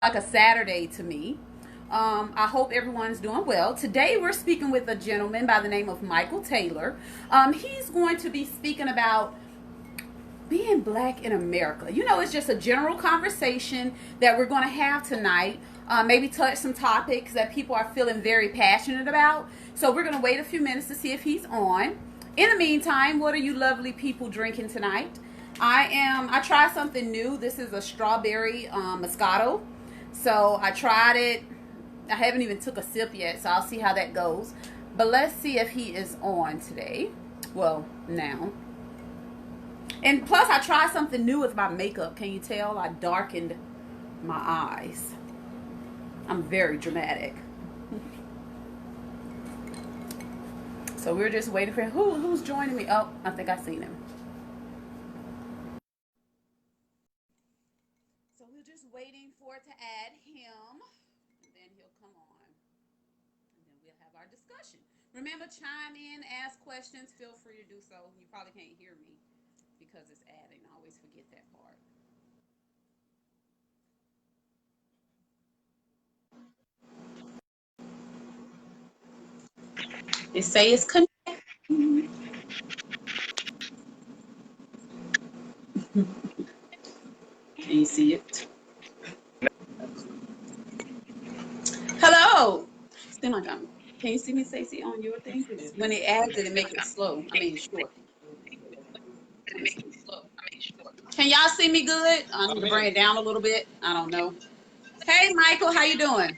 like a Saturday to me. I hope everyone's doing well. Today we're speaking with a gentleman by the name of Michael Taylor. He's going to be speaking about being black in America. You know, it's just a general conversation that we're going to have tonight. Maybe touch some topics that people are feeling very passionate about. So we're going to wait a few minutes to see if he's on. In the meantime, what are you lovely people drinking tonight? I tried something new. This is a strawberry Moscato. So I tried it. I haven't even took a sip yet, so I'll see how that goes. But let's see if he is on today. Well, now. And plus, I tried something new with my makeup. Can you tell? I darkened my eyes. I'm very dramatic. So we're just waiting for him. Who's joining me? Oh, I think I seen him. So we're just waiting for it to add him, and then he'll come on, and then we'll have our discussion. Remember, chime in, ask questions. Feel free to do so. You probably can't hear me because it's adding. I always forget that part. It say it's connected. Can you see it? Hello. Still not coming. Can you see me, Stacey, on your thing? Because when it adds it, it makes it slow. I mean, short. Let me see. Can y'all see me good? I need I'm to bring in. it down a little bit. I don't know. Hey, Michael, how you doing?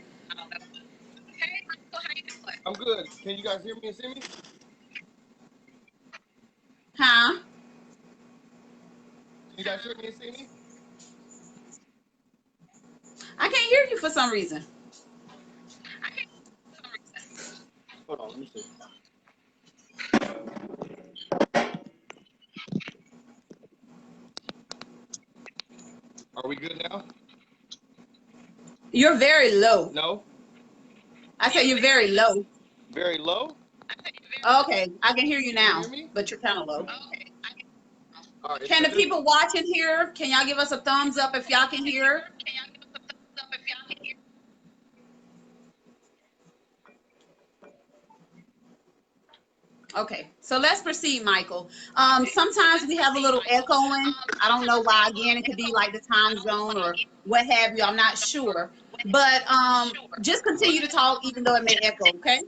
I'm good. Can you guys hear me and see me? Huh? Can you guys hear me and see me? I can't hear you for some reason. Hold on, let me see. Are we good now? You're very low. No? I said you're very low. Very low? Okay, I can hear you Can you now, hear me? but you're kind of low. All right, it's Can the better. people watching here? Can y'all give us a thumbs up if y'all can hear? Okay, so let's proceed, Michael. Sometimes we have a little echoing. I don't know why. Again, it could be like the time zone or what have you. I'm not sure, but just continue to talk, even though it may echo. Okay.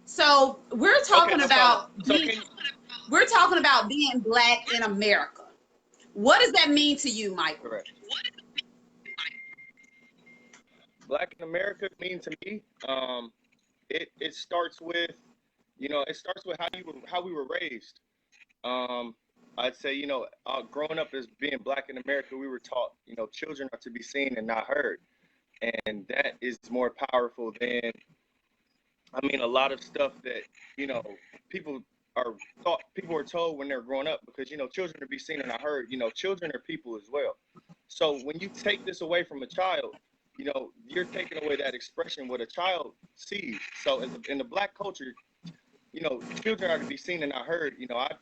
So Okay, no problem. So can we're talking about being black in America. What does that mean to you, Michael? correct. Black in America mean to me, it starts with, it starts with how we were raised. Um, I'd say, growing up as being black in America, we were taught, children are to be seen and not heard. And that is more powerful than, a lot of stuff that, you know, people people are told when they're growing up because, children are to be seen and not heard, children are people as well. So when you take this away from a child, you're taking away that expression what a child sees. So in the black culture, children are to be seen and not heard.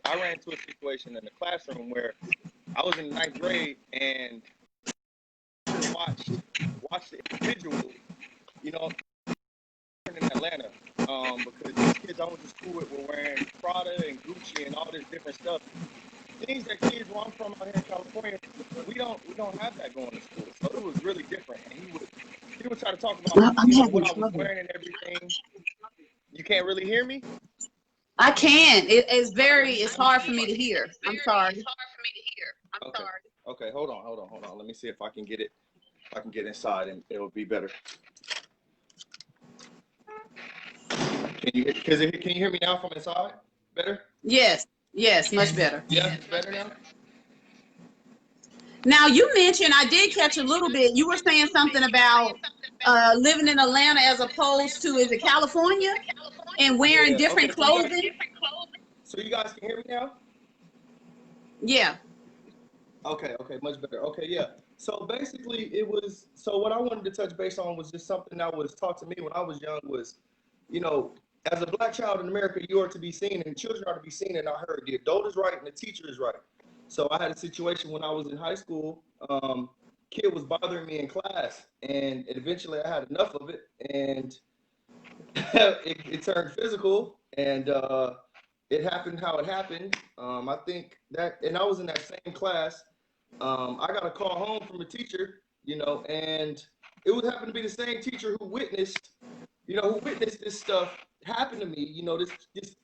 I ran into a situation in the classroom where I was in the ninth grade and watched the individual, you know, in Atlanta, because these kids I went to school with were wearing Prada and Gucci and all this different stuff. Things that kids where I'm from out here in California, we don't have that going to school. So it was really different. And he would try to talk about, I'm what having I was trouble. wearing and everything. You can't really hear me? I can. It's hard for me to hear. I'm sorry. Okay. Okay, hold on. Let me see if I can get it. If I can get inside and it'll be better. Can you hear me now from inside? Better? Yes, yes, much better. Yeah, it's better now? Now you mentioned I did catch a little bit. You were saying something about living in Atlanta as opposed to is it California and wearing Yeah. Okay, different clothing? so you guys can hear me now? Yeah. Okay, much better. Okay, yeah. So basically, so what I wanted to touch base on was just something that was taught to me when I was young was, you know, as a black child in America, you are to be seen and children are to be seen and not heard. The adult is right and the teacher is right. So I had a situation when I was in high school. kid was bothering me in class, and eventually I had enough of it, and it turned physical, and it happened how it happened. I think that, and I was in that same class. I got a call home from a teacher, and it would happen to be the same teacher who witnessed this stuff happen to me.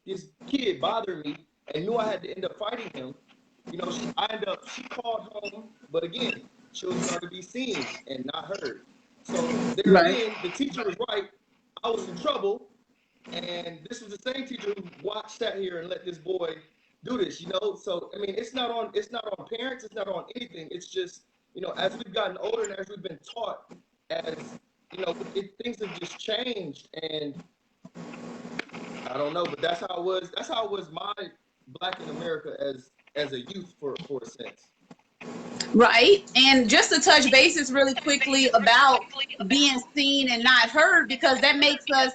This kid bothered me, and knew I had to end up fighting him. She called home, but again, children are to be seen and not heard. So there Right. again, the teacher was right. I was in trouble, and this was the same teacher who sat here and let this boy do this. So I mean, it's not on parents, it's not on anything. It's just, as we've gotten older and as we've been taught, as things have just changed, and I don't know, but that's how it was. That's how it was my Black in America as a youth for a sense. Right. And just to touch bases really quickly about being seen and not heard, because that makes us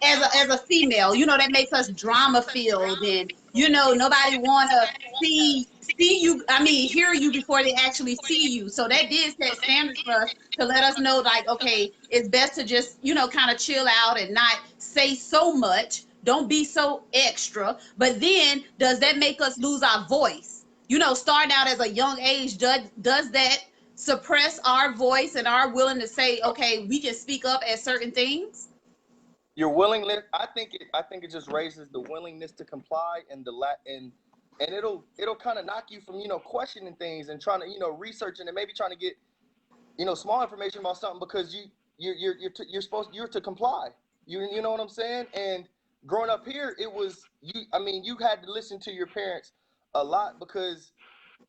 as a female, that makes us drama filled, and nobody wanna see you, I mean hear you before they actually see you. So that did set standards for us to let us know, like, okay, it's best to just, kind of chill out and not say so much. Don't be so extra. But then does that make us lose our voice? Starting out as a young age, does that suppress our voice and our willing to say, okay, we can speak up at certain things? Your willingness, I think it just raises the willingness to comply, and and it'll kind of knock you from questioning things and trying to researching and maybe trying to get small information about something, because you're to comply. You know what I'm saying? And growing up here, it was you. I mean, you had to listen to your parents a lot, because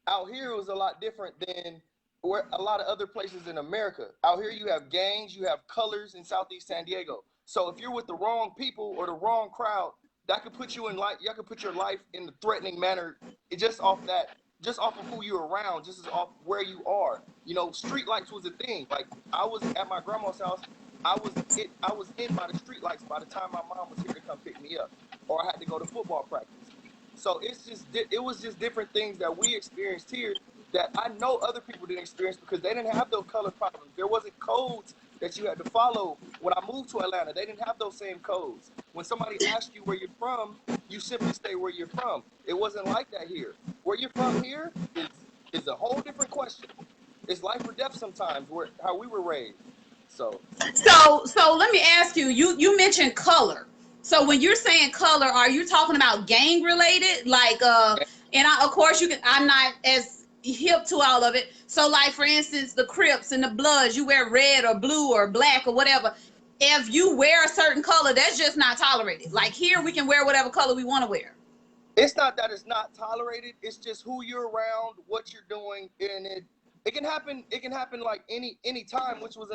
out here it was a lot different than where a lot of other places in America. Out here you have gangs, you have colors in Southeast San Diego. So if you're with the wrong people or the wrong crowd, that could put your life in the threatening manner. It just off of who you're around, just as off where you are. Street lights was a thing. Like, I was at my grandma's house, I was in by the street lights by the time my mom was here to come pick me up, or I had to go to football practice. So it was just different things that we experienced here that I know other people didn't experience, because they didn't have those color problems. There wasn't codes that you had to follow. When I moved to Atlanta, they didn't have those same codes. When somebody asked you where you're from, you simply stay where you're from. It wasn't like that here. Where you're from here is a whole different question. It's life or death sometimes, how we were raised. So So let me ask you, you mentioned color. So when you're saying color, are you talking about gang related? Like and of course I'm not as hip to all of it. So like, for instance, the Crips and the Bloods, you wear red or blue or black or whatever. If you wear a certain color, that's just not tolerated. Like, here we can wear whatever color we want to wear. it's not that it's not tolerated. It's just who you're around, what you're doing, and it can happen. It can happen like any time, which was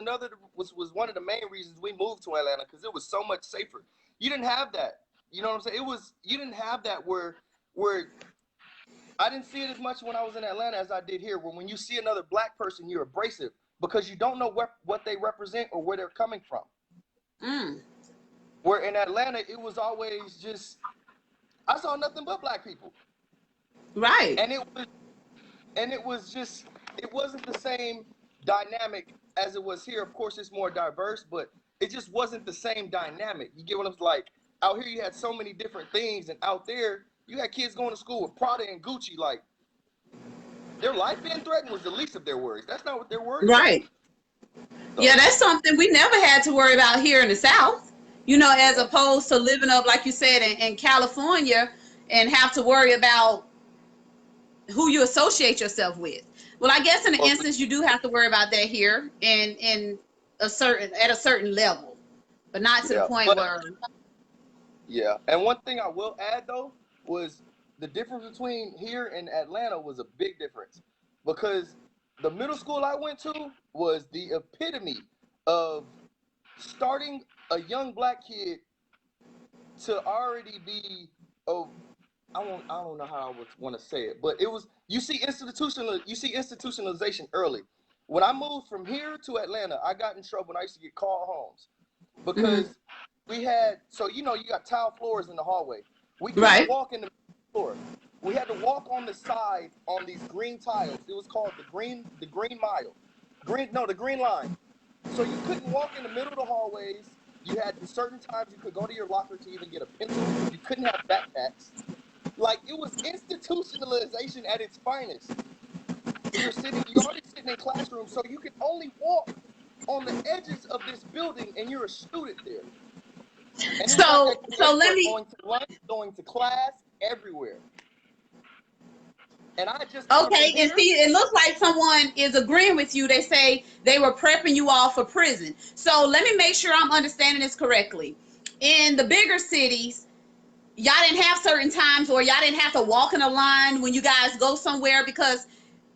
one of the main reasons we moved to Atlanta, because it was so much safer. You didn't have that. You know what I'm saying? You didn't have that where I didn't see it as much when I was in Atlanta as I did here. When you see another Black person, you're abrasive, because you don't know what they represent or where they're coming from. Mm. Where in Atlanta, it was always just, I saw nothing but Black people, Right. and it wasn't the same dynamic as it was here. Of course, it's more diverse, but it just wasn't the same dynamic. You get what I'm like? Out here, you had so many different things, and out there, you had kids going to school with Prada and Gucci. Like, their life being threatened was the least of their worries. That's not what they're worried about. Right. So, Yeah, that's something we never had to worry about here in the South, as opposed to living up, like you said, in California, and have to worry about who you associate yourself with. Well, I guess in an well, instance, you do have to worry about that here in at a certain level, but not to the yeah, point but where. yeah. And one thing I will add though was the difference between here and Atlanta was a big difference, because the middle school I went to was the epitome of starting a young Black kid to already be, oh, I don't know how I would want to say it, but it was, you see institutionalization early. When I moved from here to Atlanta, I got in trouble when I used to get called homes, Mhm. because we had, so you got tile floors in the hallway. We couldn't Right. walk in the floor. We had to walk on the side on these green tiles. It was called the green mile. the green line. So you couldn't walk in the middle of the hallways. You had certain times you could go to your locker to even get a pencil. You couldn't have backpacks. Like, it was institutionalization at its finest. You're already sitting in classrooms, so you can only walk on the edges of this building, and you're a student there. And so let me going to lunch, going to class, everywhere. And I just okay, and see, it looks like someone is agreeing with you. They say they were prepping you all for prison. So let me make sure I'm understanding this correctly. In the bigger cities, y'all didn't have certain times, or y'all didn't have to walk in a line when you guys go somewhere, because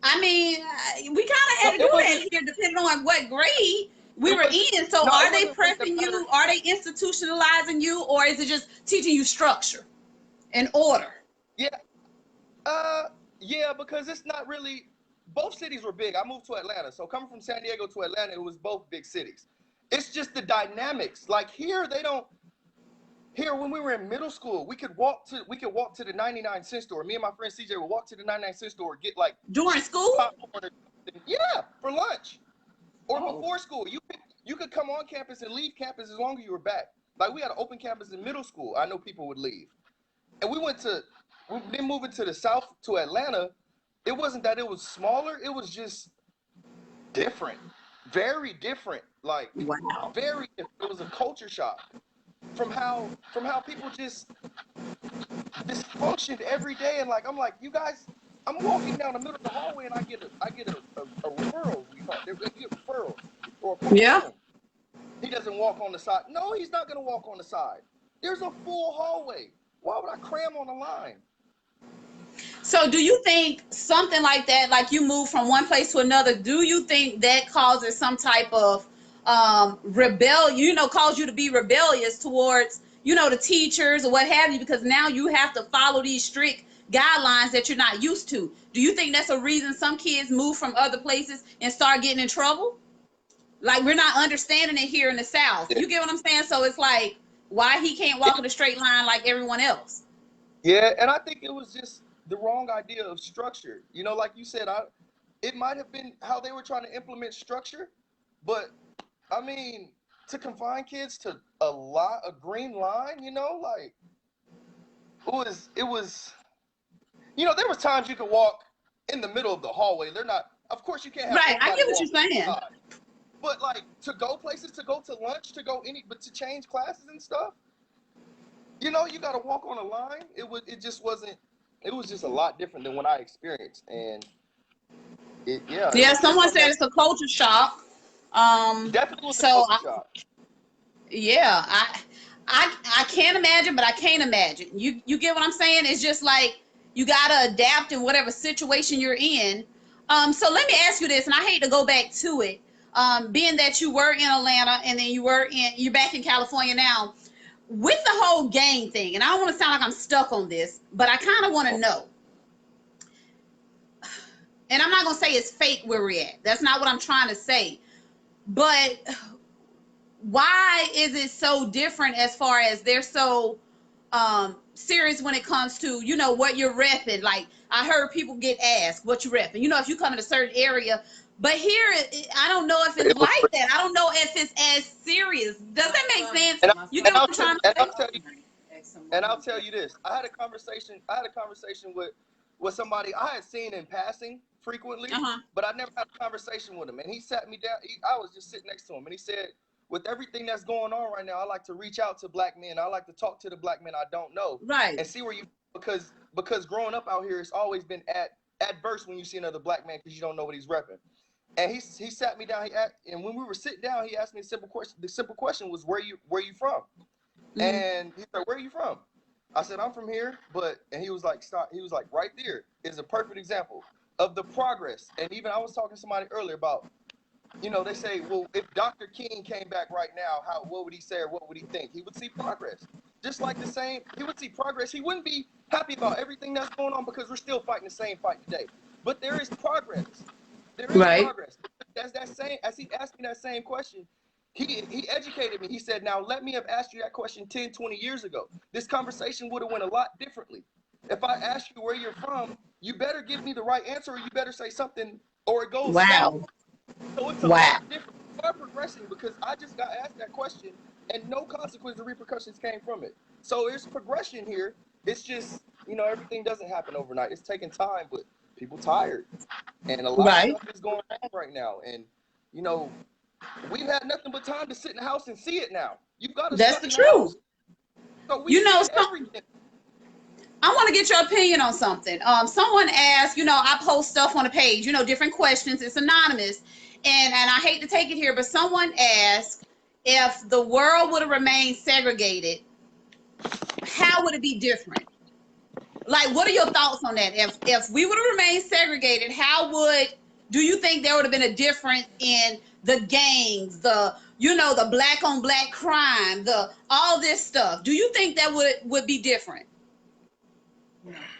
I mean, we kind of had to do that here, depending on what grade we were in. So are they prepping you? Are they institutionalizing you, or is it just teaching you structure and order? Yeah. Yeah, because it's not really, both cities were big. I moved to Atlanta. So coming from San Diego to Atlanta, it was both big cities. It's just the dynamics. Like here, here when we were in middle school, we could walk to the 99-cent store. Me and my friend CJ would walk to the 99-cent store, get like during school? Popcorn or something. Yeah, for lunch. Or before school. You could come on campus and leave campus as long as you were back. Like, we had an open campus in middle school. I know people would leave. And then moving to the south to Atlanta, it wasn't that it was smaller, it was just different. Very different. Like, wow. Very different. It was a culture shock from how people just functioned every day. And like, I'm like, you guys, I'm walking down the middle of the hallway and I get a referral. They get referrals or a yeah. He doesn't walk on the side. No, he's not gonna walk on the side. There's a full hallway. Why would I cram on the line? So do you think something like that, like you move from one place to another, do you think that causes some type of rebellion, cause you to be rebellious towards, the teachers or what have you, because now you have to follow these strict guidelines that you're not used to? Do you think that's a reason some kids move from other places and start getting in trouble? Like, we're not understanding it here in the South. You get what I'm saying? So it's like, why he can't walk in a straight line like everyone else? Yeah, and I think it was just the wrong idea of structure. Like you said, it might have been how they were trying to implement structure, but I mean, to confine kids to a green line, like it was there was times you could walk in the middle of the hallway. They're not, of course you can't have right. I get what you're saying. But like, to go places, to go to lunch, but to change classes and stuff, you got to walk on a line. It was just a lot different than what I experienced. And someone said it's a culture shock. Definitely was a culture shock. Yeah, I can't imagine, but I can't imagine. You get what I'm saying? It's just like, you got to adapt in whatever situation you're in. So let me ask you this, and I hate to go back to it. Being that you were in Atlanta and then you're back in California now, with the whole gang thing, and I don't want to sound like I'm stuck on this, but I kind of want to know. And I'm not going to say it's fake where we're at. That's not what I'm trying to say. But why is it so different as far as they're so serious when it comes to, what you're repping? Like, I heard people get asked what you repping. If you come in a certain area. But here, I don't know if it's like that. I don't know if it's as serious. Does that make sense? You get what I'm trying to say? And I'll tell you this. I had a conversation with somebody I had seen in passing frequently, but I never had a conversation with him. And he sat me down. I was just sitting next to him, and he said, with everything that's going on right now, I like to reach out to black men. I like to talk to the black men I don't know, right, and see where because growing up out here, it's always been adverse when you see another black man because you don't know what he's repping. And he sat me down. And when we were sitting down, he asked me a simple question. The simple question was, where you from? Mm-hmm. And he said, where are you from? I said, I'm from here, and he was like, stop. He was like, right there is a perfect example of the progress. And even I was talking to somebody earlier about, they say, well, if Dr. King came back right now, what would he say or what would he think? He would see progress. Just like he would see progress. He wouldn't be happy about everything that's going on because we're still fighting the same fight today. But there is progress. There is progress. That's that same, as he asked me that same question, he educated me. He said, now let me have asked you that question 10, 20 years ago. This conversation would have went a lot differently. If I asked you where you're from, you better give me the right answer, or you better say something, or it goes south. So it's a Wow. lot different. Far progressing because I just got asked that question and no consequences or repercussions came from it. So there's progression here. It's just, everything doesn't happen overnight. It's taking time, but people tired. And a lot of Right. stuff is going on right now. And, we've had nothing but time to sit in the house and see it now. You've got to That's stuck the in the house. truth. So we You know, see everything. I want to get your opinion on something. Someone asked, I post stuff on the page, different questions. It's anonymous. And I hate to take it here, but someone asked if the world would have remained segregated, how would it be different? Like, what are your thoughts on that? If we would have remained segregated, do you think there would have been a difference in the gangs, the black on black crime, all this stuff? Do you think that would be different?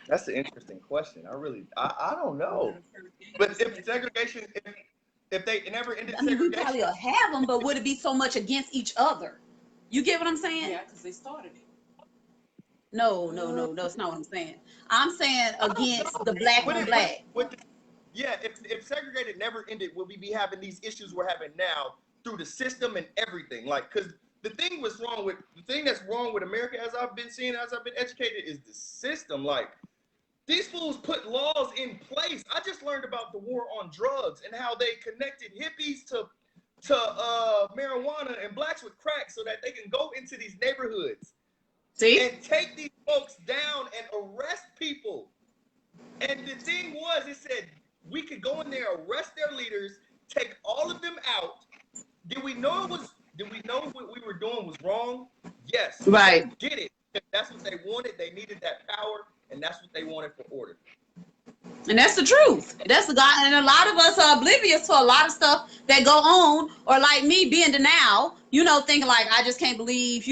That's an interesting question. I don't know. But if segregation, if they never ended I mean, we probably segregation, will have them, but would it be so much against each other? You get what I'm saying? Yeah, because they started it. No, it's not what I'm saying. I'm saying against the black on black. Yeah, if segregated never ended, would we be having these issues we're having now through the system and everything? Like, because the thing that's wrong with America, as I've been seeing, as I've been educated, is the system. Like, these fools put laws in place. I just learned about the war on drugs and how they connected hippies to marijuana and blacks with crack so that they can go into these neighborhoods. See? And take these folks down and arrest people. And the thing was, it said we could go in there, arrest their leaders, take all of them out. Did we know what we were doing was wrong? Yes. Right. Get it. If that's what they wanted, they needed that power, and that's what they wanted for order. And that's the truth. That's the God. And a lot of us are oblivious to a lot of stuff that go on, or like me being denial, thinking like, I just can't believe,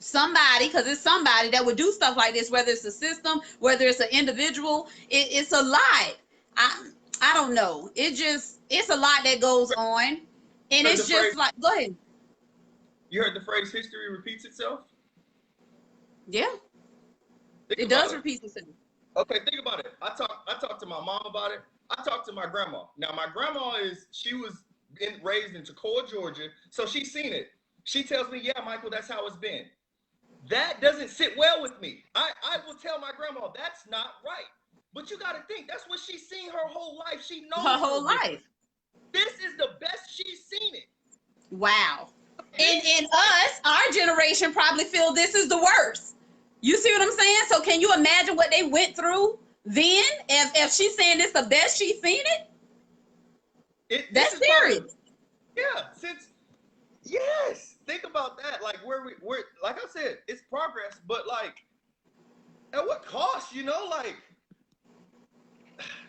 somebody, because it's somebody that would do stuff like this, whether it's a system, whether it's an individual. It's a lot. I don't know. It's a lot that goes on. And it's just like, go ahead. You heard the phrase history repeats itself? Yeah. It does repeat itself. Okay, think about it. I talked to my mom about it. I talked to my grandma. Now, my grandma she was raised in Toccoa, Georgia, so she's seen it. She tells me, yeah, Michael, that's how it's been. That doesn't sit well with me. I will tell my grandma, that's not right. But you got to think, that's what she's seen her whole life. She knows her whole life. This is the best she's seen it. Wow. And us, our generation probably feel this is the worst. You see what I'm saying? So can you imagine what they went through then? If she's saying this the best she's seen it? That's serious. Yes. Think about that. Like we're like I said, it's progress, but like at what cost, like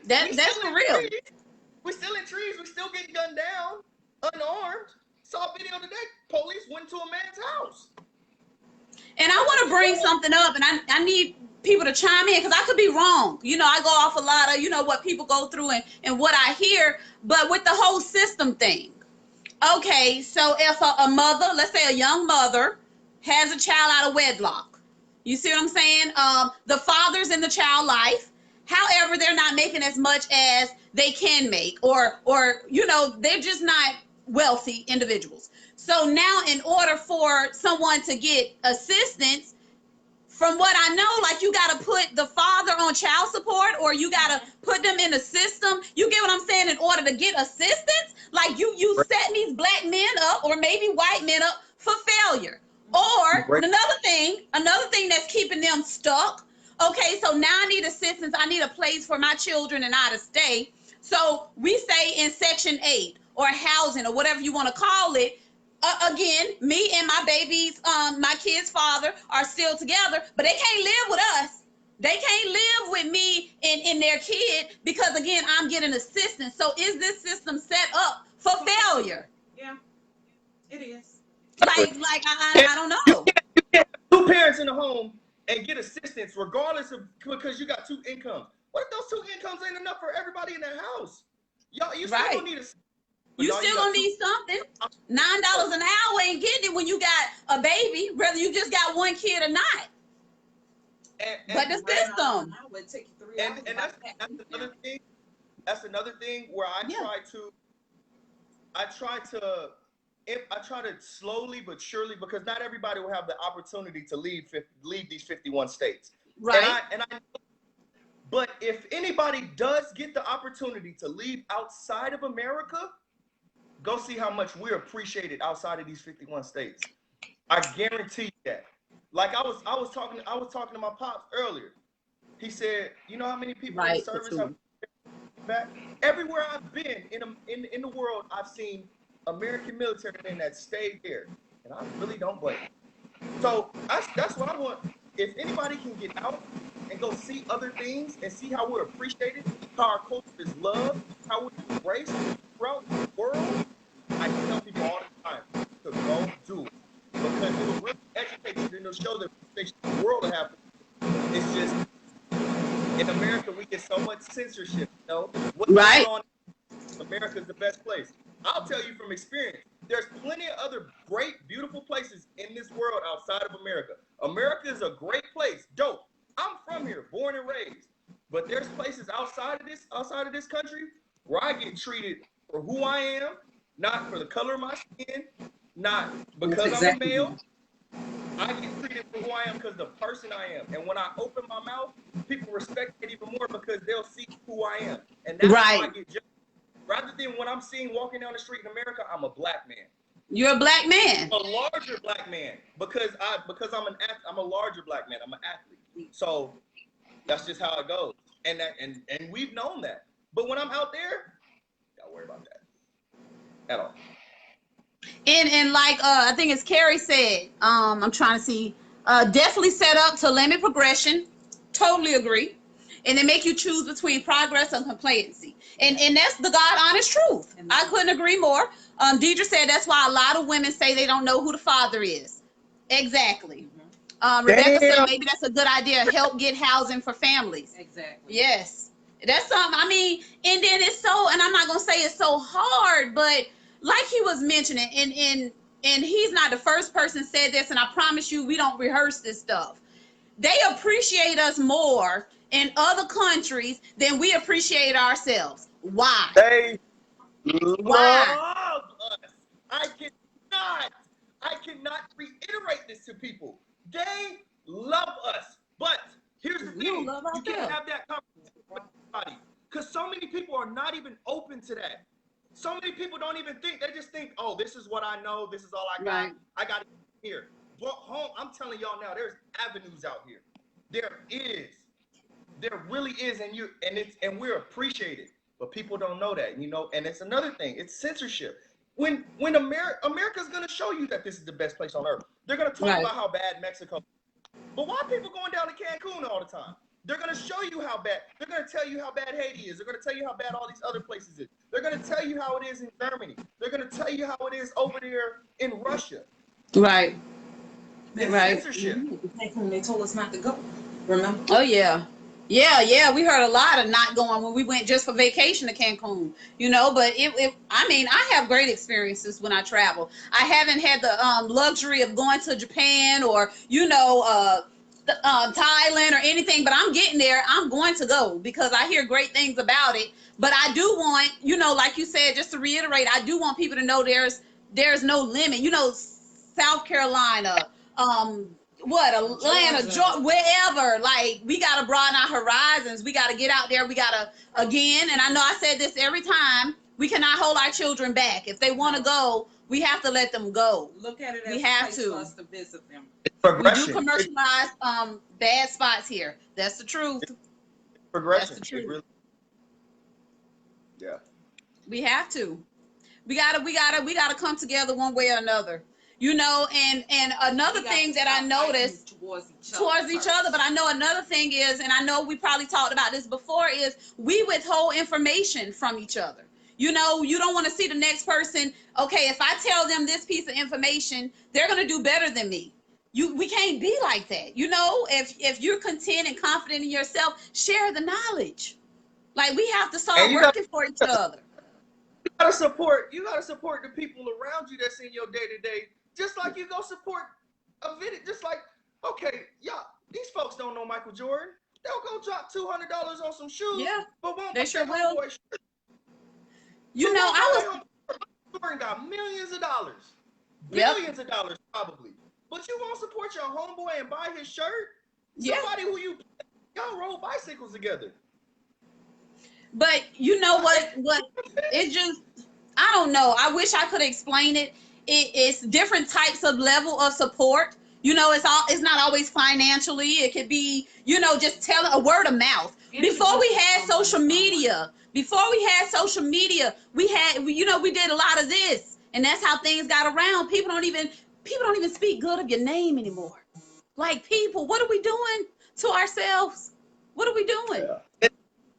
that's for real. We're still in trees, we're still getting gunned down, unarmed. Saw a video today, police went to a man's house. And I want to bring something up, and I need people to chime in because I could be wrong. I go off a lot of, what people go through and what I hear, but with the whole system thing. Okay, so if a mother, let's say a young mother, has a child out of wedlock, you see what I'm saying? The father's in the child life. However, they're not making as much as they can make, or they're just not wealthy individuals. So now in order for someone to get assistance, from what I know, like you got to put the father on child support, or you got to put them in the system. You get what I'm saying? In order to get assistance, like you setting these black men up, or maybe white men up for failure. Or another thing that's keeping them stuck. Okay, so now I need assistance. I need a place for my children and I to stay. So we say in Section 8 or housing or whatever you want to call it. Again, me and my baby's, my kid's father are still together, but they can't live with us. They can't live with me and their kid because, again, I'm getting assistance. So is this system set up for failure? Yeah, it is. Like I don't know. You can't have two parents in the home and get assistance regardless of because you got two incomes. What if those two incomes ain't enough for everybody in that house? You still don't need assistance. You still gonna need something. $9 an hour ain't getting it when you got a baby, whether you just got one kid or not. But the system. And that's another thing. That's another thing where I try to I try to slowly but surely, because not everybody will have the opportunity to leave these 51 states. Right. But if anybody does get the opportunity to leave outside of America, go see how much we're appreciated outside of these 51 states. I guarantee you that. Like I was talking to my pops earlier. He said, you know how many people in the service have back? Everywhere I've been in the world, I've seen American military men that stayed there, and I really don't blame them. So that's what I want. If anybody can get out and go see other things and see how we're appreciated, how our culture is loved, how we're embraced throughout the world, I tell people all the time to go do it, because it will really educate you and it'll show the appreciation the world will have. It's just in America we get so much censorship. You know what's going on? America is the best place. I'll tell you from experience, there's plenty of other great, beautiful places in this world outside of America. America is a great place. Dope. I'm from here, born and raised. But there's places outside of this country where I get treated for who I am, not for the color of my skin, not because I'm a male. I get treated for who I am because of the person I am. And when I open my mouth, people respect it even more because they'll see who I am. And that's why I get judged. Rather than when I'm seen walking down the street in America, I'm a black man. You're a black man. A larger black man, because I'm a larger black man. I'm an athlete. So that's just how it goes. And we've known that. But when I'm out there, don't worry about that at all. And like I think as Carrie said, I'm trying to see, definitely set up to limit progression. Totally agree. And they make you choose between progress and complacency. And that's the God honest truth. I couldn't agree more. Deidre said that's why a lot of women say they don't know who the father is. Exactly. Rebecca said maybe that's a good idea. Help get housing for families. Exactly. Yes. That's something, I mean, and then it's so, and I'm not going to say it's so hard, but like he was mentioning, and he's not the first person said this, and I promise you we don't rehearse this stuff. They appreciate us more in other countries than we appreciate ourselves. Why? They love us. I cannot reiterate this to people. They love us. But here's the thing. You can't have that conversation with anybody, because so many people are not even open to that. So many people don't even think. They just think, oh, this is what I know. This is all I got. Right. I got it here. But home, I'm telling y'all now, there's avenues out here. There really is, and we're appreciated, but people don't know that, you know. And it's another thing, it's censorship. When America's gonna show you that this is the best place on earth, they're gonna talk about how bad Mexico. But why are people going down to Cancun all the time? They're gonna show you how bad. They're gonna tell you how bad Haiti is. They're gonna tell you how bad all these other places is. They're gonna tell you how it is in Germany. They're gonna tell you how it is over there in Russia. Right. It's censorship. They told us not to go. Remember? Oh yeah. Yeah, we heard a lot of not going when we went just for vacation to Cancun, you know, but I mean, I have great experiences when I travel. I haven't had the luxury of going to Japan or, you know, Thailand or anything, but I'm getting there. I'm going to go because I hear great things about it. But I do want, you know, like you said, just to reiterate, I do want people to know there's no limit. You know, South Carolina, Atlanta, Georgia, wherever. Like, we got to broaden our horizons. We got to get out there. We got to, again, and I know I said this every time, we cannot hold our children back. If they want to go, we have to let them go. Look at it as we have a place for us to visit them. We do commercialize bad spots here. That's the truth. Progression. That's the truth. Really, yeah. We have to. We gotta come together one way or another. You know, and another thing that I noticed towards each other, but I know another thing is, and I know we probably talked about this before, is we withhold information from each other. You know, you don't want to see the next person. Okay, if I tell them this piece of information, they're gonna do better than me. We can't be like that. You know, if you're content and confident in yourself, share the knowledge. Like, we have to start working for each other. You gotta support the people around you that's in your day-to-day. Just like you go support a video, just like, okay, y'all, these folks don't know Michael Jordan. They'll go drop $200 on some shoes. Yeah, but won't they sure will. Boy, you know, I was Jordan got millions of dollars. Yep. Billions of dollars probably. But you won't support your homeboy and buy his shirt? Yeah. Somebody who y'all rode bicycles together. But you know what it just, I don't know. I wish I could explain it. It's different types of level of support. You know, it's not always financially. It could be, you know, just telling a word of mouth. Before we had social media, we did a lot of this, and that's how things got around. People don't even speak good of your name anymore. Like, people, what are we doing to ourselves? What are we doing? Yeah.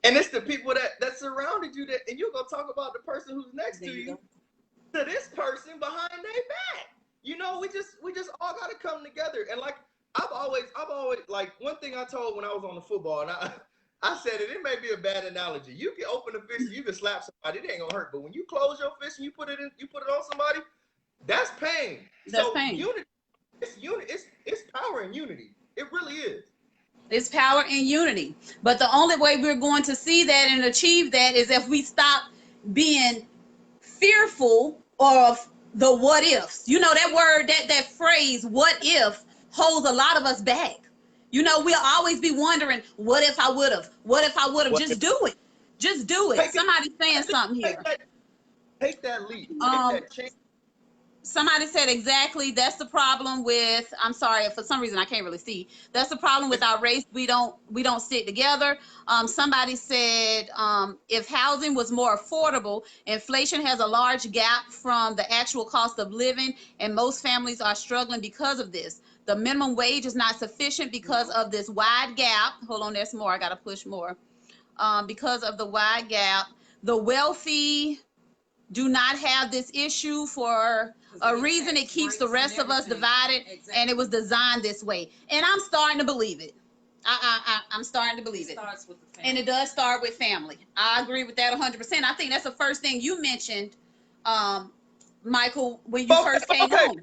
And it's the people that surrounded you, and you're gonna talk about the person who's next to you to this person behind their back. You know, we just all gotta come together. And like I've always like, one thing I told when I was on the football, and I said it may be a bad analogy. You can open a fist and you can slap somebody, it ain't gonna hurt. But when you close your fist and you put it on somebody, that's pain. That's pain. Unity, it's power in unity. It really is. It's power in unity. But the only way we're going to see that and achieve that is if we stop being fearful of the what ifs. You know, that word, that phrase, what if, holds a lot of us back. You know, we'll always be wondering, what if I would have? What if I would have? Just do it. Just do it. Somebody's saying something here. Take that leap. Take that chance. Somebody said exactly, that's the problem with, I'm sorry, for some reason I can't really see. That's the problem with our race. We don't stick together. Somebody said, if housing was more affordable, inflation has a large gap from the actual cost of living, and most families are struggling because of this. The minimum wage is not sufficient because of this wide gap. Hold on, there's more. I got to push more. Because of the wide gap, the wealthy do not have this issue for a reason. It keeps the rest of us divided, and it was designed this way. And I'm starting to believe it. I'm starting to believe it. Starts with the family. And it does start with family. I agree with that 100%. I think that's the first thing you mentioned, Michael, when you first came on.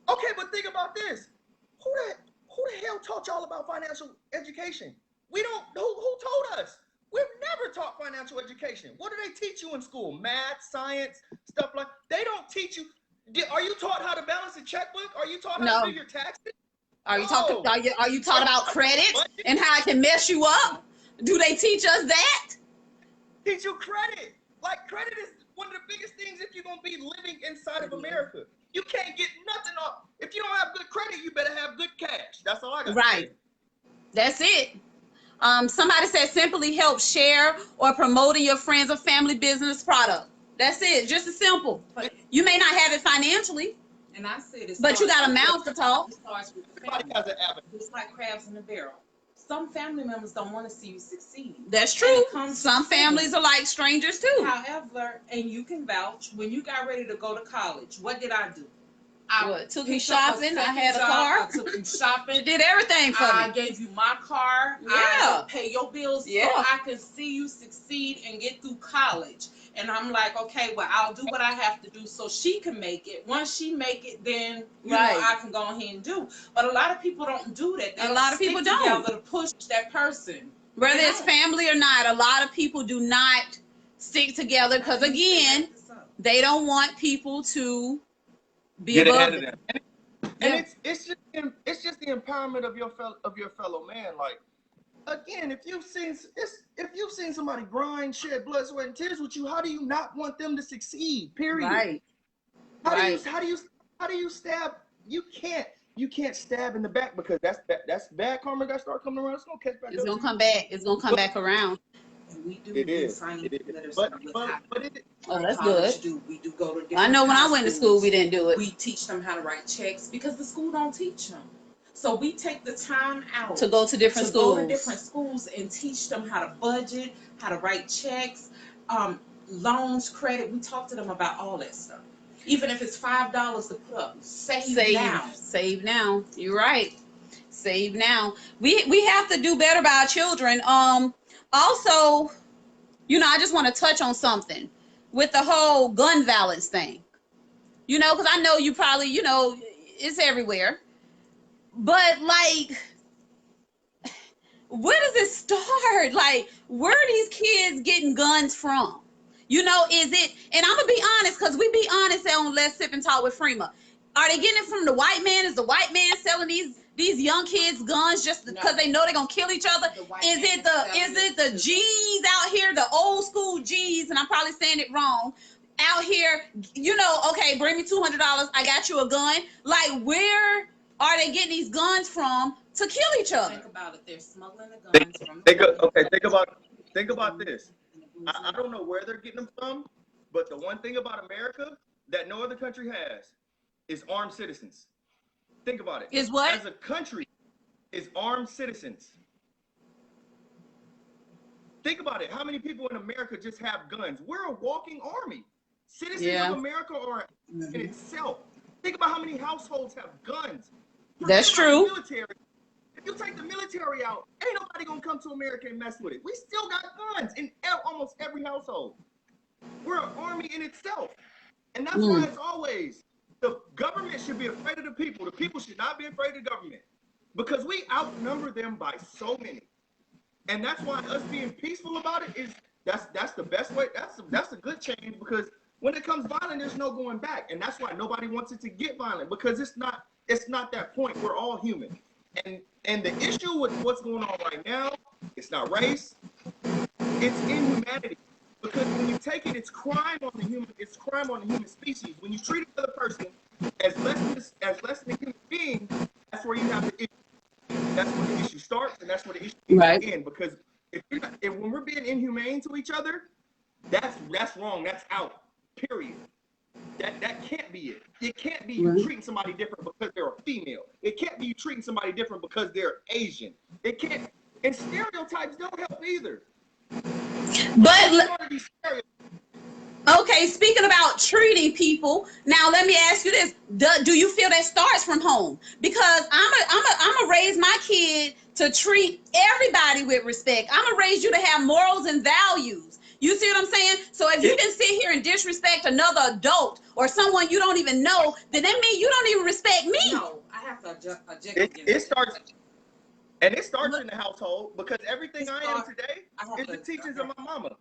Okay, but think about this. Who the hell taught y'all about financial education? We don't. Who told us? We've never taught financial education. What do they teach you in school? Math, science, stuff like. They don't teach you. Are you taught how to balance a checkbook? Are you taught how to do your taxes? Are you talking? Are you taught about credit and how it can mess you up? Do they teach us that? Teach you credit. Like, credit is one of the biggest things if you're gonna be living inside of America. You can't get nothing off. If you don't have good credit, you better have good cash. That's all I got. Right. That's it. Somebody said simply help share or promoting your friends or family business product. That's it. Just as simple. You may not have it financially, and I said it, but you got a mouth to talk. It starts with the Everybody has an avenue. It's like crabs in a barrel. Some family members don't want to see you succeed. That's true. Some families are like strangers too. However, and you can vouch, when you got ready to go to college, what did I do? I took you shopping. I had a car. I took you shopping. Did everything for me. I gave you my car. Yeah. I pay your bills yeah. so I can see you succeed and get through college. And I'm like, okay, well, I'll do what I have to do so she can make it. Once she make it, then you know, I can go ahead and do. But a lot of people don't do that. A lot of people don't. To push that person. Whether it's family or not, a lot of people do not stick together because, again, they don't want people to be above them. And it's just the empowerment of your fellow man. Like, again, if you've seen somebody grind, shed blood, sweat, and tears with you, how do you not want them to succeed? Period. Right. How do you stab? You can't stab in the back, because that's bad karma that start coming around. It's gonna catch back. It's gonna come back. It's gonna come back around. And we do. It is. But oh, that's good. We do go to. I know when I went to school, we didn't do it. We teach them how to write checks because the school don't teach them. So we take the time out to go to different schools and teach them how to budget, how to write checks, loans, credit. We talk to them about all that stuff. Even if it's $5 to put up, save now. Save now. You're right. Save now. We have to do better by our children. Also, you know, I just want to touch on something with the whole gun violence thing. You know, because I know you probably, you know, it's everywhere. But, like, where does it start? Like, where are these kids getting guns from? You know, is it, and I'm gonna be honest, because we be honest on Let's Sip and Talk with Freema. Are they getting it from the white man? Is the white man selling these young kids guns just because they know they're gonna kill each other? Is it the G's out here, the old school G's, and I'm probably saying it wrong, out here, you know, okay, bring me $200, I got you a gun. Like, where are they getting these guns from to kill each other? Think about it. They're smuggling the guns from Think about this. I don't know where they're getting them from, but the one thing about America that no other country has is armed citizens. Think about it. Is what? As a country, is armed citizens. Think about it. How many people in America just have guns? We're a walking army. Citizens of America are in itself. Think about how many households have guns. That's true. Military. If you take the military out, ain't nobody gonna come to America and mess with it. We still got guns in almost every household. We're an army in itself. And that's why it's always, the government should be afraid of the people. The people should not be afraid of the government. Because we outnumber them by so many. And that's why us being peaceful about it is, that's the best way. That's a good change, because when it comes violent, there's no going back. And that's why nobody wants it to get violent, because it's not that point. We're all human. And the issue with what's going on right now, it's not race, it's inhumanity. Because when you take it, it's crime on the human species. When you treat another person as less than a human being, that's where you have the issue. That's where the issue starts, and that's where the issue begins. Because if when we're being inhumane to each other, that's wrong. That's out. Period. That can't be it. It can't be you treating somebody different because they're a female. It can't be you treating somebody different because they're Asian. It can't. And stereotypes don't help either. But okay, speaking about treating people, now let me ask you this: do you feel that starts from home? Because I'm gonna raise my kid to treat everybody with respect. I'm gonna raise you to have morals and values. You see what I'm saying? So if you can sit here and disrespect another adult or someone you don't even know, then that means you don't even respect me. No, I have to object. It starts in the household, because everything I am today is the teachings of my mama.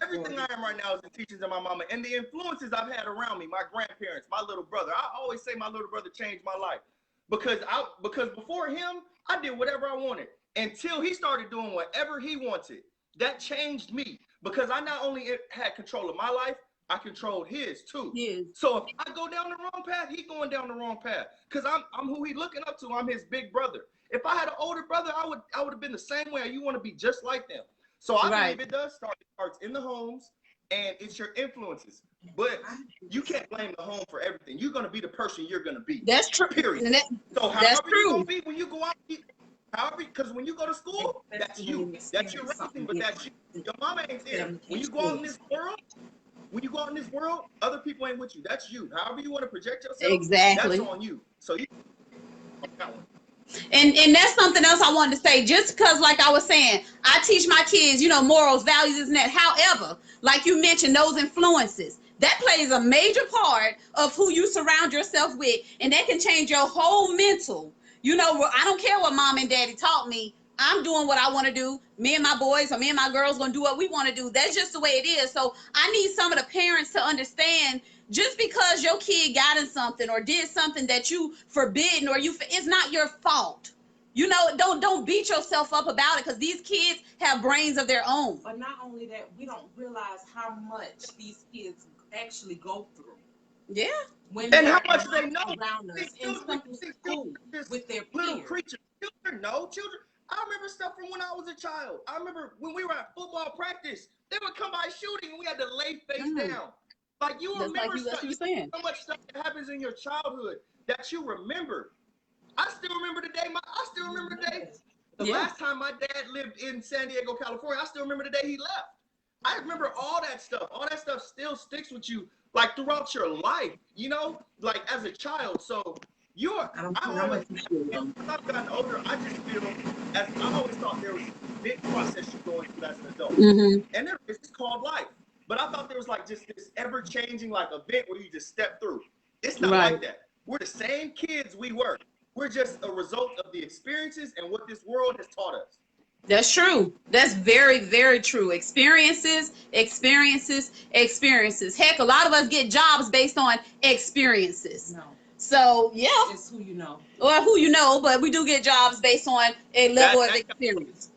Everything I am right now is the teachings of my mama, and the influences I've had around me, my grandparents, my little brother. I always say my little brother changed my life, because before him, I did whatever I wanted until he started doing whatever he wanted. That changed me, because I not only had control of my life, I controlled his too. So if I go down the wrong path, he going down the wrong path, because I'm who he looking up to. I'm his big brother. If I had an older brother, I would have been the same way. You want to be just like them. So I believe it does start. It starts in the homes, and it's your influences. But you can't blame the home for everything. You're going to be the person you're going to be. That's true. Period. So however you're going to be when you go out, because when you go to school, that's you. That's your raising, but that's you. Your mama ain't there. When you go out in this world, other people ain't with you. That's you. However you want to project yourself, exactly. That's on you. So you that one. And that's something else I wanted to say, just because, like I was saying, I teach my kids, you know, morals, values, and that. However, like you mentioned, those influences, that plays a major part of who you surround yourself with, and that can change your whole mental. You know, I don't care what mom and daddy taught me. I'm doing what I want to do. Me and my boys or me and my girls going to do what we want to do. That's just the way it is. So I need some of the parents to understand, just because your kid got in something or did something that you forbidden, or it's not your fault. You know, don't beat yourself up about it, because these kids have brains of their own. But not only that, we don't realize how much these kids actually go through. Yeah. When and how much they know around us in school with their little creatures. Children. I remember stuff from when I was a child. I remember when we were at football practice, they would come by shooting and we had to lay face down. Like, you remember so much stuff that happens in your childhood that you remember. I still remember the day. The last time my dad lived in San Diego, California, I still remember the day he left. I remember all that stuff. All that stuff still sticks with you, like, throughout your life, you know, like as a child. So I've gotten older, I just feel, as I always thought there was a big process you're going through as an adult. And there is, it's called life. But I thought there was like just this ever-changing like event where you just step through. It's not like that. We're the same kids we were. We're just a result of the experiences and what this world has taught us. That's true. That's very, very true. Experiences, experiences, experiences. Heck, a lot of us get jobs based on experiences. No, So yeah, it's who you know. or who you know, but we do get jobs based on a level of experience.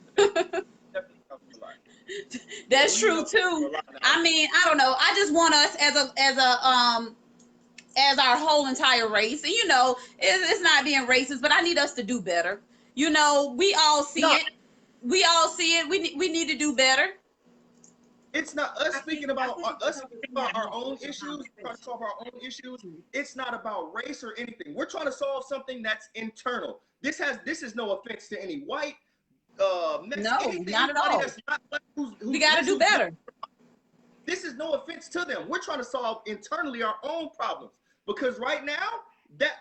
That's true too. I mean, I don't know. I just want us as our whole entire race, and you know, it's not being racist, but I need us to do better. You know, we all see it. We all see it. We need to do better. It's not us speaking about our own issues, trying to solve our own issues. It's not about race or anything. We're trying to solve something that's internal. This is no offense to any white, no, not at all. We got to do better. This is no offense to them. We're trying to solve internally our own problems, because right now that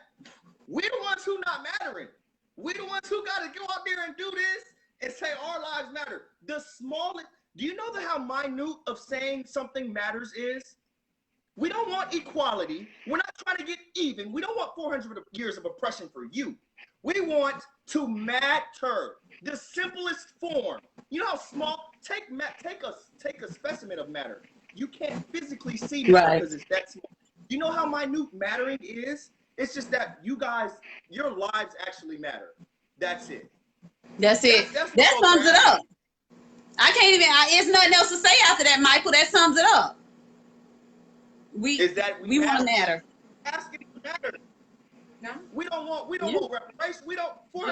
we're the ones who not mattering. We're the ones who got to go out there and do this and say our lives matter. The smallest. Do you know how minute of saying something matters is? We don't want equality. We're not trying to get even. We don't want 400 years of oppression for you. We want to matter. The simplest form. You know how small? Take a specimen of matter. You can't physically see it because it's that small. You know how minute mattering is? It's just that you guys, your lives actually matter. That's it. That's it. That sums it up. I can't even. It's nothing else to say after that, Michael. That sums it up. We want to matter. Asking to matter. No, we don't want reparations. We don't. We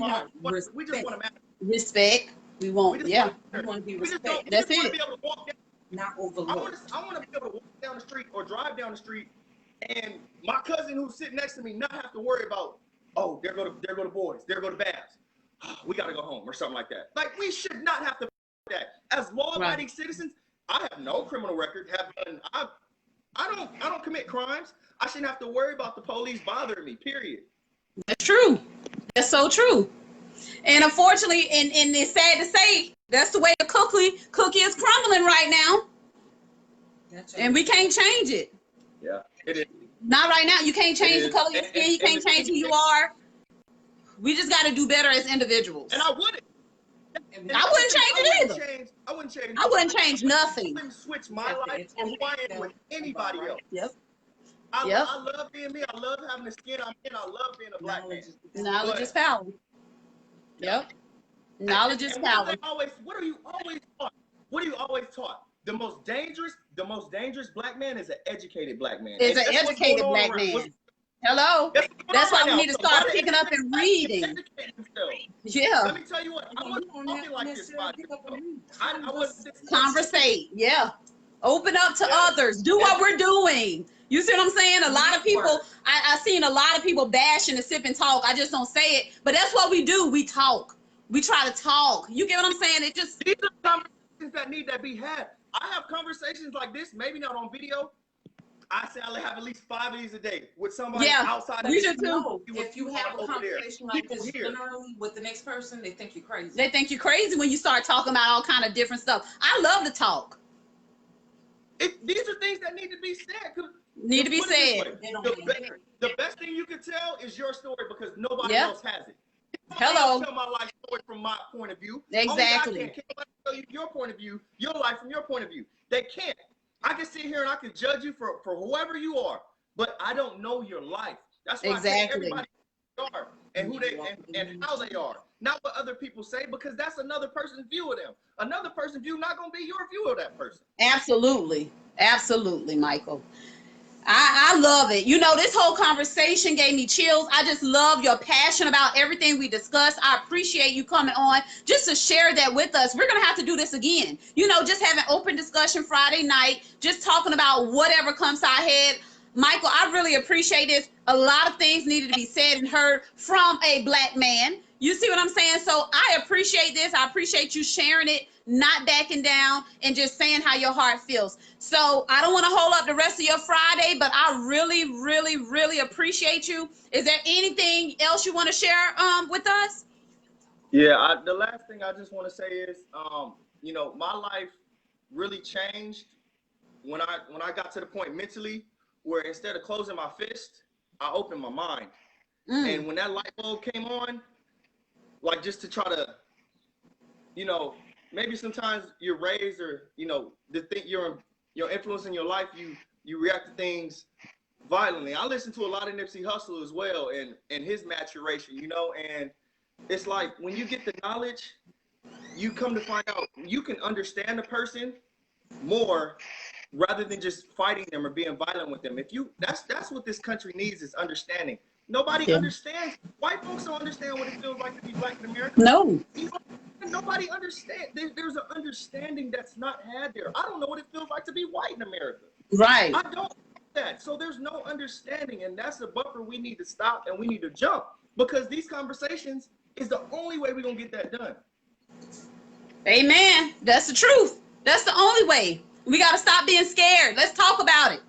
want respect. We just want to matter. Respect. We want. We want to be respected. That's it. Want to be able to walk down, not overlooked. I want to be able to walk down the street or drive down the street, and my cousin who's sitting next to me not have to worry about, oh, there go the boys, there go the Babs. We got to go home or something like that. Like, we should not have to do that. As law-abiding citizens, I have no criminal record. I don't commit crimes. I shouldn't have to worry about the police bothering me, period. That's true. That's so true. And unfortunately, and it's sad to say, that's the way the cookie is crumbling right now. And we can't change it. Yeah, it is. Not right now. You can't change the color of your skin. You can't change who you are. We just got to do better as individuals. And I wouldn't. I wouldn't change it either. I wouldn't change. I wouldn't change nothing. I wouldn't switch my life or who I am with anybody else. Yep. I love being me. I love having the skin I'm in. I love being a black man. Knowledge is power. Yep. Knowledge is power. What are you always taught? What are you always taught? The most dangerous black man is an educated black man. Is an educated black man. Hello. That's why we need to start picking up and reading. Yeah. Let me tell you what. I wasn't talking like this. I wasn't. Conversate. Yeah. Open up to others. Do what we're doing. You see what I'm saying? A lot of people, I've seen a lot of people bashing the sip and talk. I just don't say it. But that's what we do. We talk. We try to talk. You get what I'm saying? It just. These are conversations that need to be had. I have conversations like this, maybe not on video. I say I have at least 5 of these a day with somebody outside. We should too. If you have a conversation like this generally with the next person, they think you're crazy. They think you're crazy when you start talking about all kind of different stuff. I love to talk. These are things that need to be said. Need to be said. The best thing you can tell is your story, because nobody else has it. Hello. Tell my life story from my point of view. Exactly. Can't tell you your point of view, your life from your point of view. They can't. I can sit here and I can judge you for whoever you are, but I don't know your life. That's why I say everybody are and who they and how they are, not what other people say, because that's another person's view of them. Another person's view not going to be your view of that person. Absolutely, absolutely, Michael. I love it. You know, this whole conversation gave me chills. I just love your passion about everything we discussed. I appreciate you coming on just to share that with us. We're going to have to do this again. You know, just having open discussion Friday night, just talking about whatever comes to our head. Michael, I really appreciate this. A lot of things needed to be said and heard from a black man. You see what I'm saying? So I appreciate this. I appreciate you sharing it, not backing down, and just saying how your heart feels. So I don't want to hold up the rest of your Friday, but I really, really, really appreciate you. Is there anything else you want to share with us? Yeah, the last thing I just want to say is, you know, my life really changed when I got to the point mentally where instead of closing my fist, I opened my mind. And when that light bulb came on, like just to try to you know, maybe sometimes you're raised, or you know, the thing your influence in your life, you react to things violently. I listen to a lot of Nipsey Hussle as well, and his maturation, you know, and it's like when you get the knowledge, you come to find out you can understand a person more rather than just fighting them or being violent with them. If you that's what this country needs, is understanding. Nobody understands. White folks don't understand what it feels like to be black in America. No. Nobody understands. There's an understanding that's not had there. I don't know what it feels like to be white in America. Right. I don't know that. So there's no understanding, and that's a buffer we need to stop, and we need to jump, because these conversations is the only way we're gonna get that done. Amen. That's the truth. That's the only way. We got to stop being scared. Let's talk about it.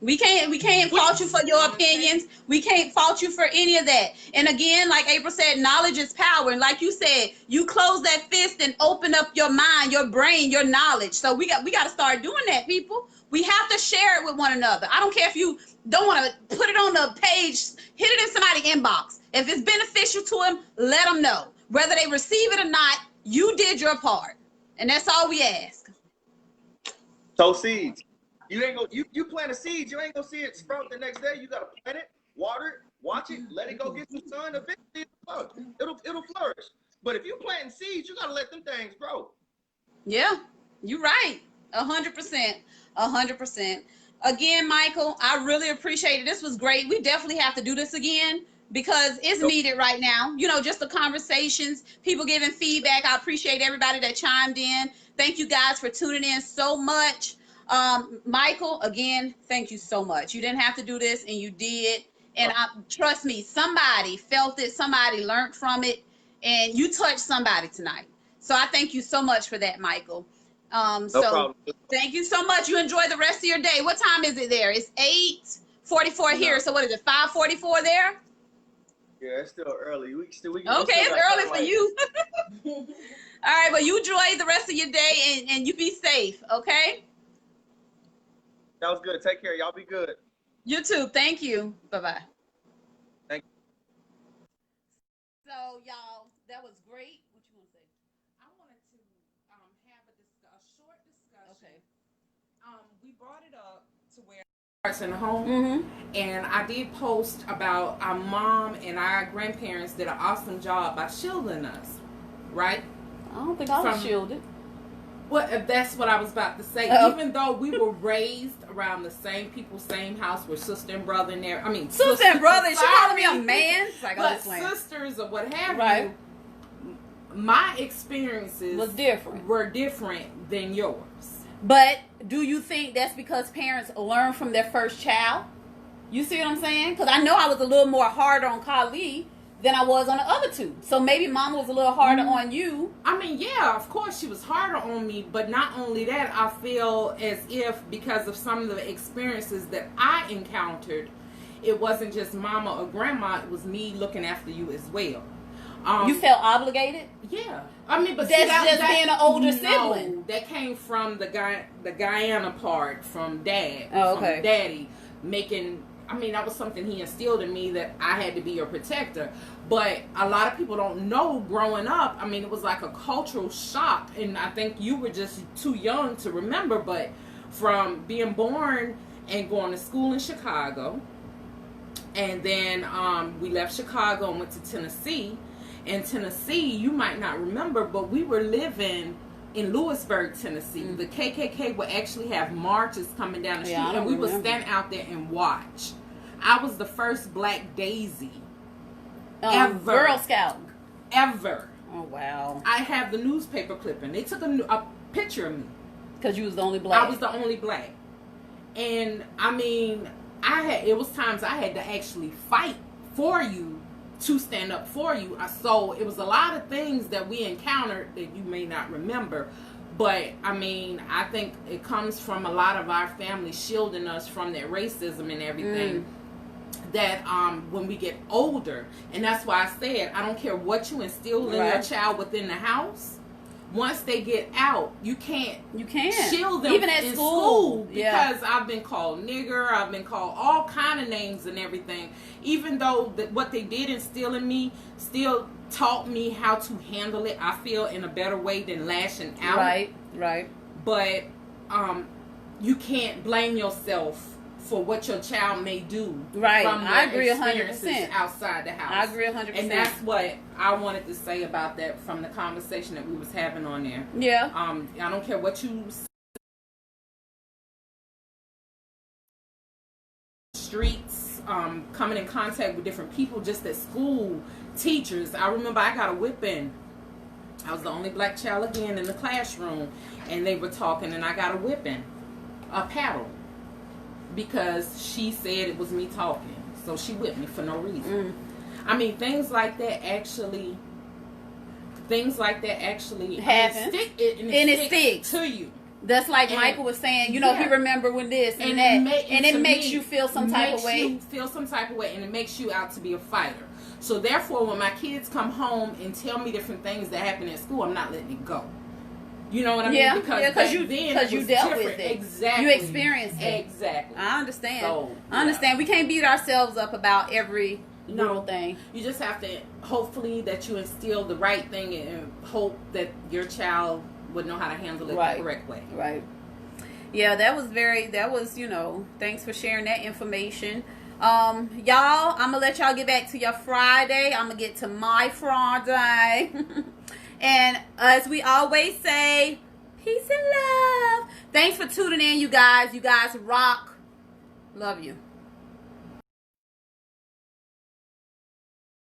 We can't fault you for your opinions. We can't fault you for any of that. And again, like April said, knowledge is power. And like you said, you close that fist and open up your mind, your brain, your knowledge. So we got to start doing that, people. We have to share it with one another. I don't care if you don't want to put it on the page, hit it in somebody's inbox. If it's beneficial to them, let them know. Whether they receive it or not, you did your part. And that's all we ask. Sow seeds. You ain't go. You plant a seed. You ain't gonna see it sprout the next day. You gotta plant it, water it, watch it, let it go get some sun. Eventually, it'll flourish. But if you planting seeds, you gotta let them things grow. Yeah, you're right. 100%. 100%. Again, Michael, I really appreciate it. This was great. We definitely have to do this again, because it's needed right now. You know, just the conversations, people giving feedback. I appreciate everybody that chimed in. Thank you guys for tuning in so much. Michael, again, thank you so much. You didn't have to do this, and you did. And trust me, somebody felt it, somebody learned from it, and you touched somebody tonight. So I thank you so much for that, Michael. No problem. Thank you so much. You enjoy the rest of your day. What time is it there? It's 8:44 here. So what is it, 5:44 there? Yeah, it's still early. Okay, it's early for you. All right, well, you enjoy the rest of your day, and you be safe, okay? That was good. Take care. Y'all be good. You too. Thank you. Bye-bye. Thank you. So, y'all, that was great. What you want to say? I wanted to have a short discussion. Okay. We brought it up to where starts in the home, and I did post about our mom and our grandparents did an awesome job by shielding us, right? I don't think I was shielded. Well, that's what I was about to say. Even though we were raised around the same people, same house, with sister and brother in there. I mean, sister and brother. She calling me a man. It's like, but sisters or what have you. My experiences were different than yours. But do you think that's because parents learn from their first child? You see what I'm saying? Because I know I was a little more harder on Kali than I was on the other two. So maybe mama was a little harder on you. I mean, yeah, of course she was harder on me, but not only that, I feel as if because of some of the experiences that I encountered, it wasn't just mama or grandma, it was me looking after you as well. You felt obligated? Yeah. I mean, but that's just being an older sibling. That came from the Guyana part, from dad. Oh, okay. From daddy making, I mean, that was something he instilled in me, that I had to be your protector. But a lot of people don't know growing up. I mean, it was like a cultural shock. And I think you were just too young to remember. But from being born and going to school in Chicago, and then we left Chicago and went to Tennessee. In Tennessee, you might not remember, but we were living in Lewisburg, Tennessee. The KKK would actually have marches coming down the street, and we would stand out there and watch. I was the first Black Daisy ever. Girl Scout. Ever. Oh, wow. I have the newspaper clipping. They took a picture of me. Because you was the only Black. I was the only Black. And, I mean, it was times I had to actually fight for you, to stand up for you. So it was a lot of things that we encountered that you may not remember. But, I mean, I think it comes from a lot of our family shielding us from that racism and everything. That when we get older, and that's why I said, I don't care what you instill in your child within the house, once they get out, you can't shield them even at in school because I've been called nigger, I've been called all kind of names and everything. Even though what they did instill in me still taught me how to handle it, I feel, in a better way than lashing out. Right. But you can't blame yourself for what your child may do. Right. From I agree 100% outside the house. I agree 100%. And that's what I wanted to say about that from the conversation that we was having on there. Yeah. I don't care what you streets, coming in contact with different people, just at school, teachers. I remember I got a whipping. I was the only black child again in the classroom, and they were talking, and I got a whipping, a paddle, because she said it was me talking. So she whipped me for no reason. I mean, things like that actually happen, and it sticks to you. That's like Michael was saying, you know, he remember when this and that, and it makes you feel some type of way. And it makes you out to be a fighter. So therefore, when my kids come home and tell me different things that happen at school, I'm not letting it go. You know what I mean? Because you dealt with it. Exactly. You experienced it. Exactly. I understand. So, I understand. We can't beat ourselves up about every little thing. You just have to, hopefully, that you instill the right thing and hope that your child would know how to handle it the correct way. Right. Yeah, that was, you know, thanks for sharing that information. Y'all, I'm gonna let y'all get back to your Friday. I'm gonna get to my Friday. And as we always say, peace and love. Thanks for tuning in, you guys. You guys rock. Love you.